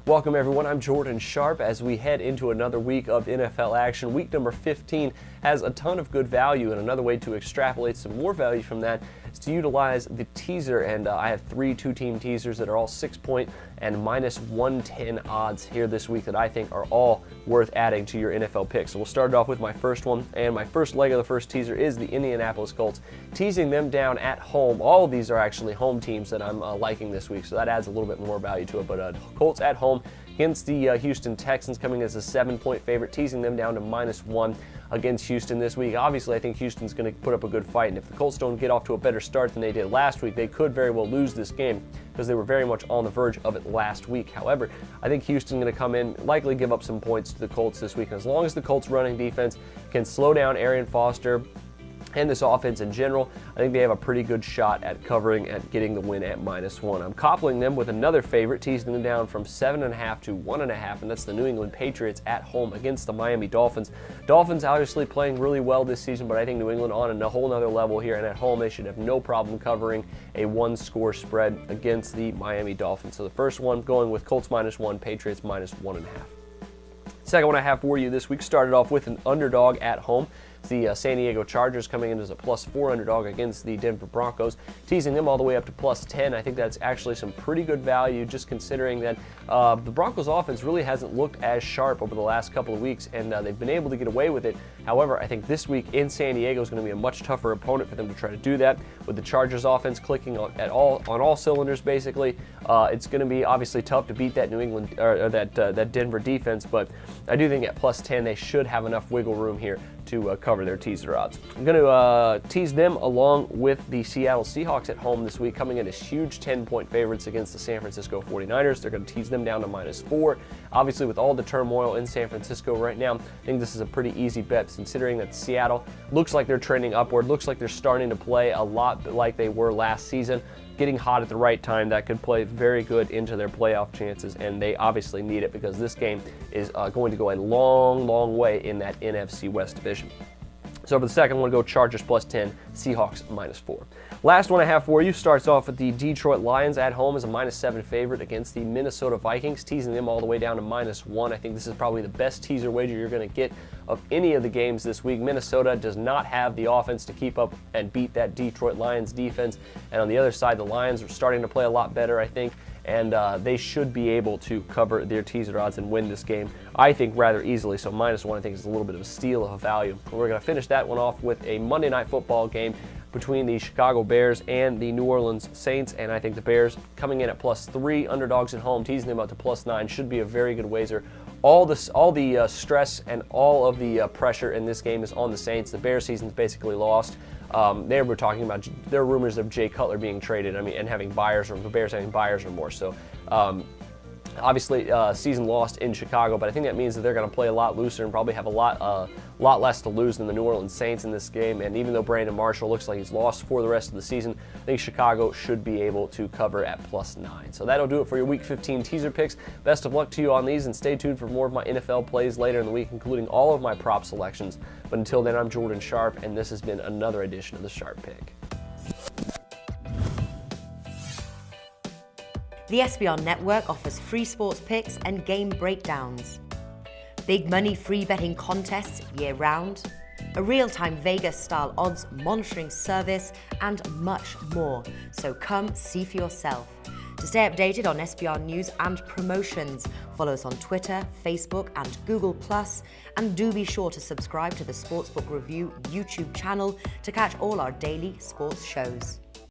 Welcome everyone, I'm Jordan Sharp as we head into another week of NFL action. Week number 15 has a ton of good value, and another way to extrapolate some more value from that is to utilize the teaser, and I have three two-team teasers that are all 6-point and minus 110 odds here this week that I think are all worth adding to your NFL picks. So we'll start it off with my first one, and my first leg of the first teaser is the Indianapolis Colts, teasing them down at home. All of these are actually home teams that I'm liking this week, so that adds a little bit more value to it, but Colts at home against the Houston Texans, coming as a 7-point favorite, teasing them down to -1 against Houston this week. Obviously, I think Houston's going to put up a good fight, and if the Colts don't get off to a better start than they did last week, they could very well lose this game because they were very much on the verge of it last week. However, I think Houston's going to come in, likely give up some points to the Colts this week. And as long as the Colts running defense can slow down Arian Foster and this offense in general, I think they have a pretty good shot at covering, at getting the win at -1. I'm coupling them with another favorite, teasing them down from 7.5 to 1.5, and that's the New England Patriots at home against the Miami Dolphins. Dolphins obviously playing really well this season, but I think New England on a whole nother level here, and at home they should have no problem covering a one-score spread against the Miami Dolphins. So the first one going with Colts -1, Patriots -1.5. Second one I have for you this week started off with an underdog at home. It's the San Diego Chargers coming in as a +4 underdog against the Denver Broncos, teasing them all the way up to +10. I think that's actually some pretty good value, just considering that the Broncos offense really hasn't looked as sharp over the last couple of weeks, and they've been able to get away with it. However, I think this week in San Diego is going to be a much tougher opponent for them to try to do that. With the Chargers offense clicking on all cylinders, basically, it's going to be obviously tough to beat that New England or that Denver defense. But I do think at +10 they should have enough wiggle room here to cover their teaser odds. I'm going to tease them along with the Seattle Seahawks at home this week, coming in as huge 10-point favorites against the San Francisco 49ers. They're going to tease them down to -4. Obviously, with all the turmoil in San Francisco right now, I think this is a pretty easy bet, considering that Seattle looks like they're trending upward, looks like they're starting to play a lot like they were last season, getting hot at the right time. That could play very good into their playoff chances, and they obviously need it because this game is going to go a long, long way in that NFC West division. So for the second one, go Chargers +10, Seahawks -4. Last one I have for you starts off with the Detroit Lions at home as a -7 favorite against the Minnesota Vikings, teasing them all the way down to -1. I think this is probably the best teaser wager you're going to get of any of the games this week. Minnesota does not have the offense to keep up and beat that Detroit Lions defense. And on the other side, the Lions are starting to play a lot better, I think, and they should be able to cover their teaser odds and win this game, I think, rather easily. So -1, I think, is a little bit of a steal of a value. We're going to finish that one off with a Monday Night Football game between the Chicago Bears and the New Orleans Saints, and I think the Bears coming in at +3 underdogs at home, teasing them up to +9, should be a very good wager. All the stress and all of the pressure in this game is on the Saints. The Bears season's basically lost. There we're talking about, there are rumors of Jay Cutler being traded, and having buyers, or the Bears having buyers or more. So obviously season lost in Chicago, but I think that means that they're going to play a lot looser and probably have a lot less to lose than the New Orleans Saints in this game. And even though Brandon Marshall looks like he's lost for the rest of the season, I think Chicago should be able to cover at +9. So that'll do it for your Week 15 teaser picks. Best of luck to you on these, and stay tuned for more of my NFL plays later in the week, including all of my prop selections. But until then, I'm Jordan Sharp, and this has been another edition of the Sharp Pick. The SBR Network offers free sports picks and game breakdowns, big money free betting contests year-round, a real-time Vegas-style odds monitoring service, and much more. So come see for yourself. To stay updated on SBR news and promotions, follow us on Twitter, Facebook, and Google+, and do be sure to subscribe to the Sportsbook Review YouTube channel to catch all our daily sports shows.